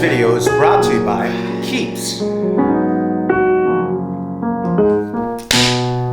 video is brought to you by Keeps.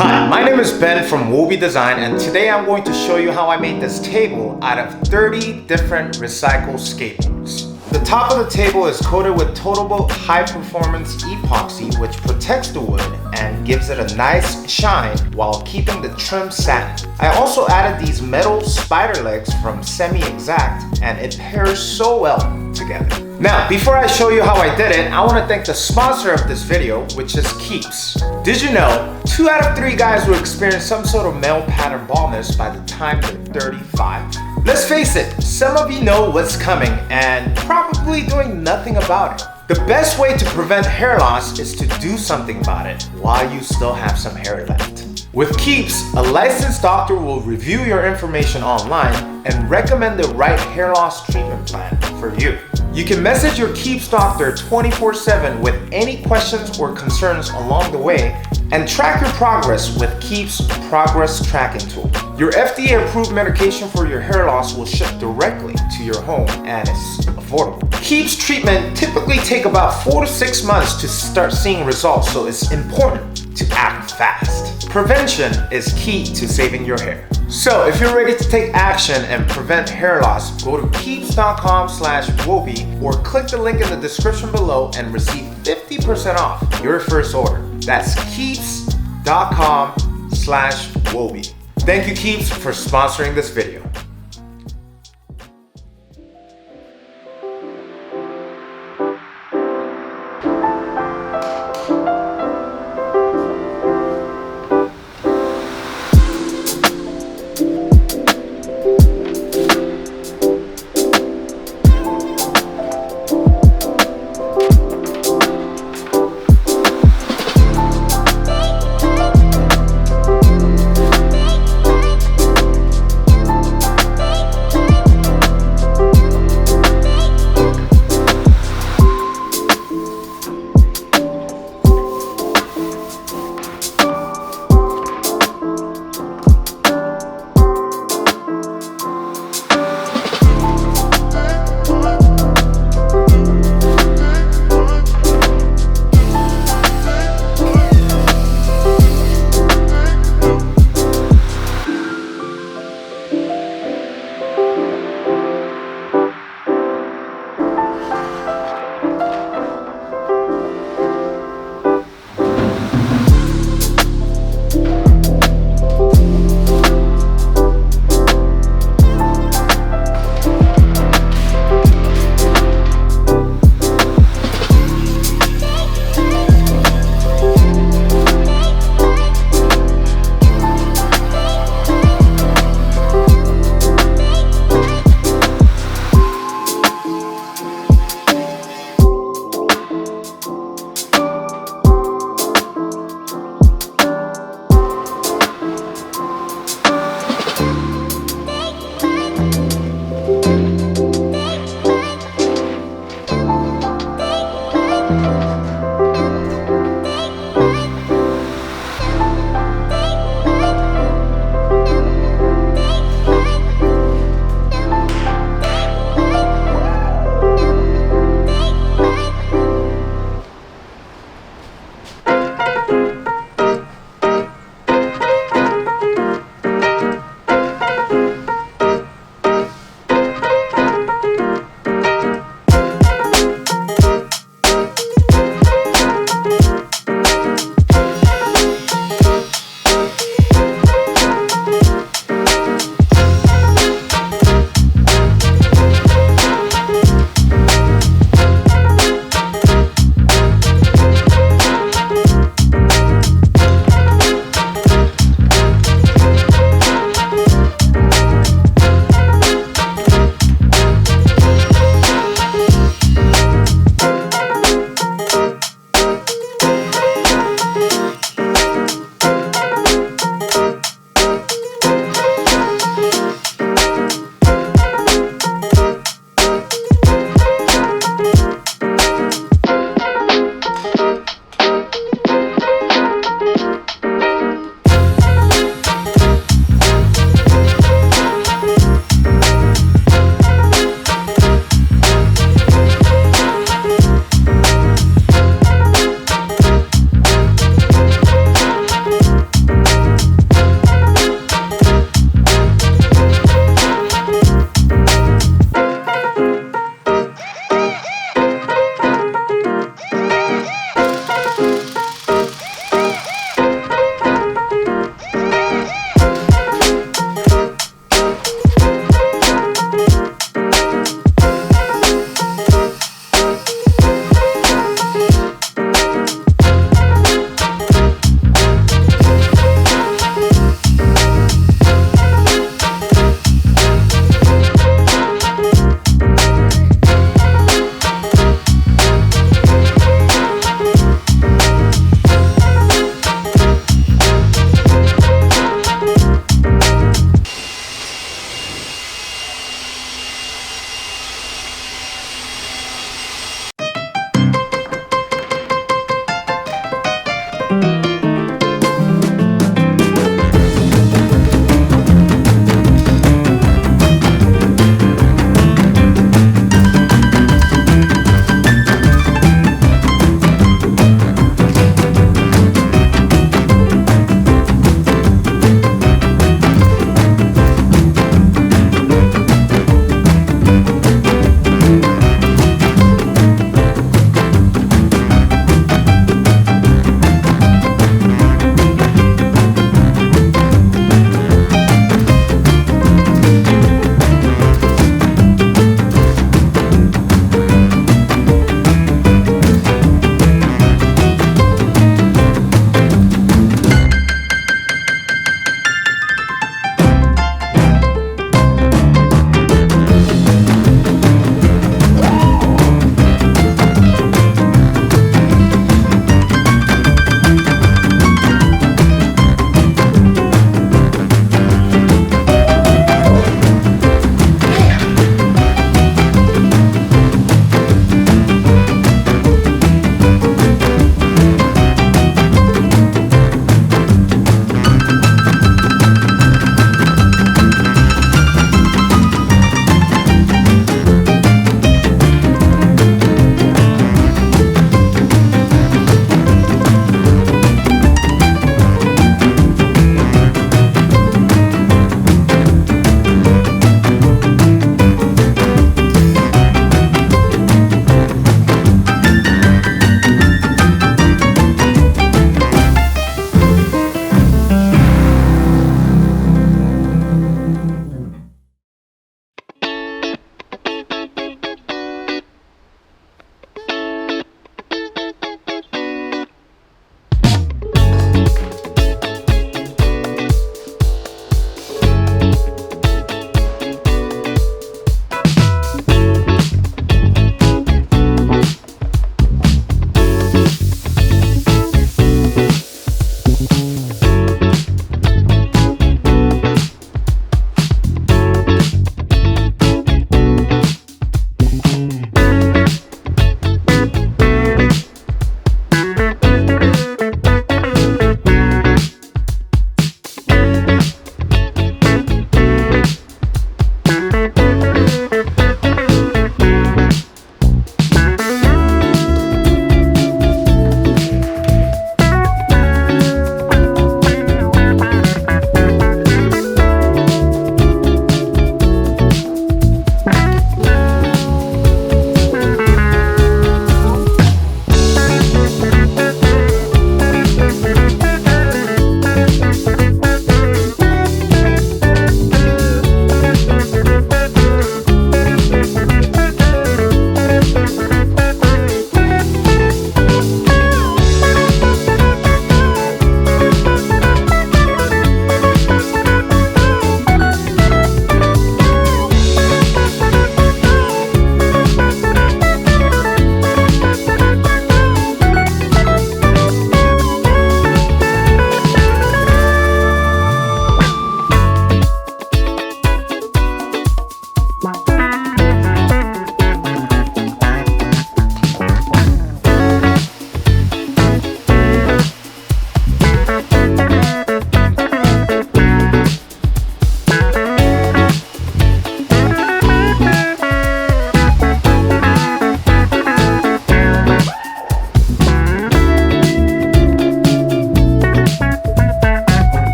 Hi, my name is Ben from Woby Design, and today I'm going to show you how I made this table out of 30 different recycled skateboards. The top of the table is coated with TOTALBOAT high performance epoxy, which protects the wood and gives it a nice shine while keeping the trim satin. I also added these metal spider legs from Semi-Exact, and it pairs so well together. Now, before I show you how I did it, I want to thank the sponsor of this video, which is Keeps. Did you know 2 out of 3 guys will experience some sort of male pattern baldness by the time they're 35? Let's face it, some of you know what's coming and probably doing nothing about it. The best way to prevent hair loss is to do something about it while you still have some hair left. With Keeps, a licensed doctor will review your information online and recommend the right hair loss treatment plan for you. You can message your Keeps doctor 24/7 with any questions or concerns along the way and track your progress with Keeps Progress Tracking Tool. Your FDA-approved medication for your hair loss will ship directly to your home and it's affordable. Keeps treatment typically take about 4 to 6 months to start seeing results, so it's important to act fast. Prevention is key to saving your hair. So if you're ready to take action and prevent hair loss, go to keeps.com/Woby or click the link in the description below and receive 50% off your first order. That's keeps.com/Woby. Thank you, Keeps, for sponsoring this video.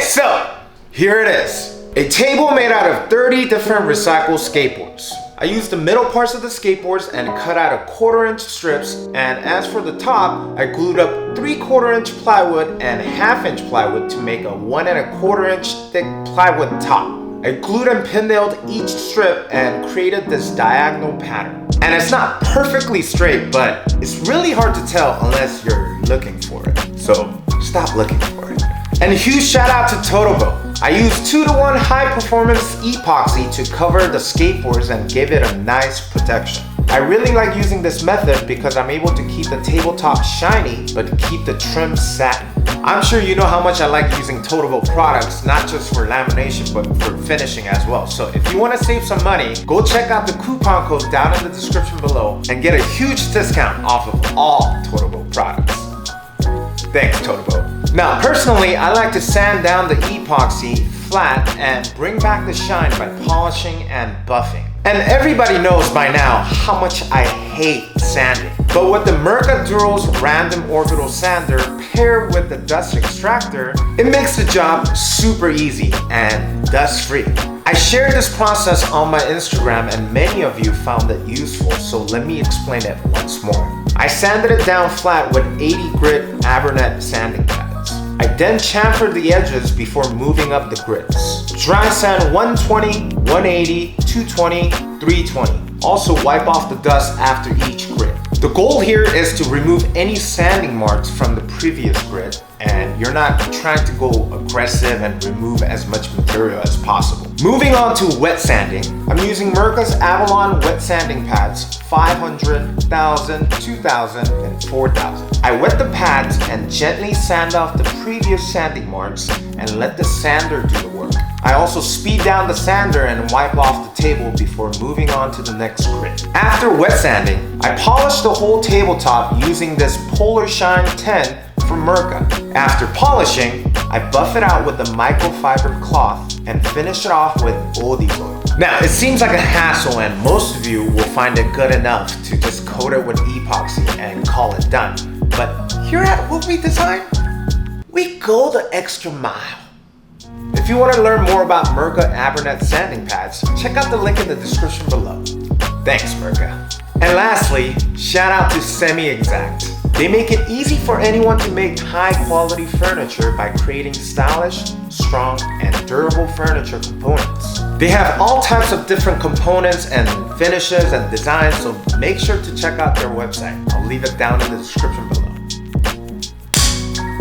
so here it is. A table made out of 30 different recycled skateboards. I used the middle parts of the skateboards and cut out 1/4-inch strips, and as for the top, I glued up 3/4-inch plywood and 1/2-inch plywood to make a 1 1/4-inch thick plywood top. I glued and pin-nailed each strip and created this diagonal pattern. And it's not perfectly straight, but it's really hard to tell unless you're looking for it. So stop looking for it. And a huge shout out to TOTALBOAT. I used 2-to-1 high performance epoxy to cover the skateboards and give it a nice protection. I really like using this method because I'm able to keep the tabletop shiny but keep the trim satin. I'm sure you know how much I like using TOTALBOAT products, not just for lamination but for finishing as well. So if you want to save some money, go check out the coupon code down in the description below and get a huge discount off of all TOTALBOAT products. Thanks, TOTALBOAT. Now, personally, I like to sand down the epoxy flat and bring back the shine by polishing and buffing. And everybody knows by now how much I hate sanding. But with the MIRKA Duro's Random Orbital Sander paired with the dust extractor, it makes the job super easy and dust-free. I shared this process on my Instagram and many of you found it useful, so let me explain it once more. I sanded it down flat with 80 grit Abernet sanding pads. I then chamfered the edges before moving up the grits. Dry sand 120, 180, 220, 320. Also wipe off the dust after each grit. The goal here is to remove any sanding marks from the previous grit, and you're not trying to go aggressive and remove as much material as possible. Moving on to wet sanding, I'm using MIRKA's Avalon wet sanding pads 500, 1000, 2000, and 4000. I wet the pads and gently sand off the previous sanding marks and let the sander do the work. I also speed down the sander and wipe off the table before moving on to the next grit. After wet sanding, I polish the whole tabletop using this Polar Shine 10 from MIRKA. After polishing, I buff it out with a microfiber cloth and finish it off with Woby oil. Now, it seems like a hassle and most of you will find it good enough to just coat it with epoxy and call it done. But here at Woby Design, we go the extra mile. If you want to learn more about MIRKA Abernet sanding pads, check out the link in the description below. Thanks, MIRKA. And lastly, shout out to Semi-Exact. They make it easy for anyone to make high-quality furniture by creating stylish, strong, and durable furniture components. They have all types of different components and finishes and designs, so make sure to check out their website. I'll leave it down in the description below.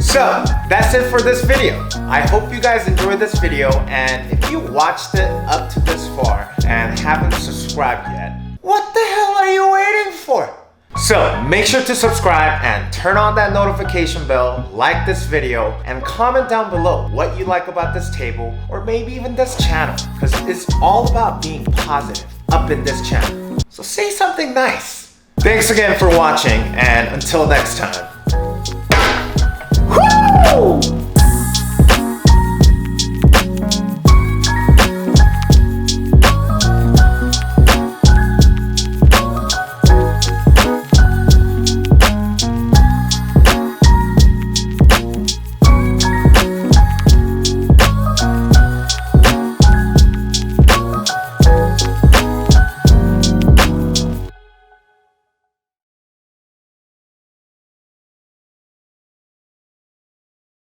So, that's it for this video. I hope you guys enjoyed this video, and if you watched it up to this far and haven't subscribed yet, what the hell are you waiting for? So, make sure to subscribe and turn on that notification bell, like this video, and comment down below what you like about this table or maybe even this channel, because it's all about being positive up in this channel. So say something nice. Thanks again for watching, and until next time. Woo!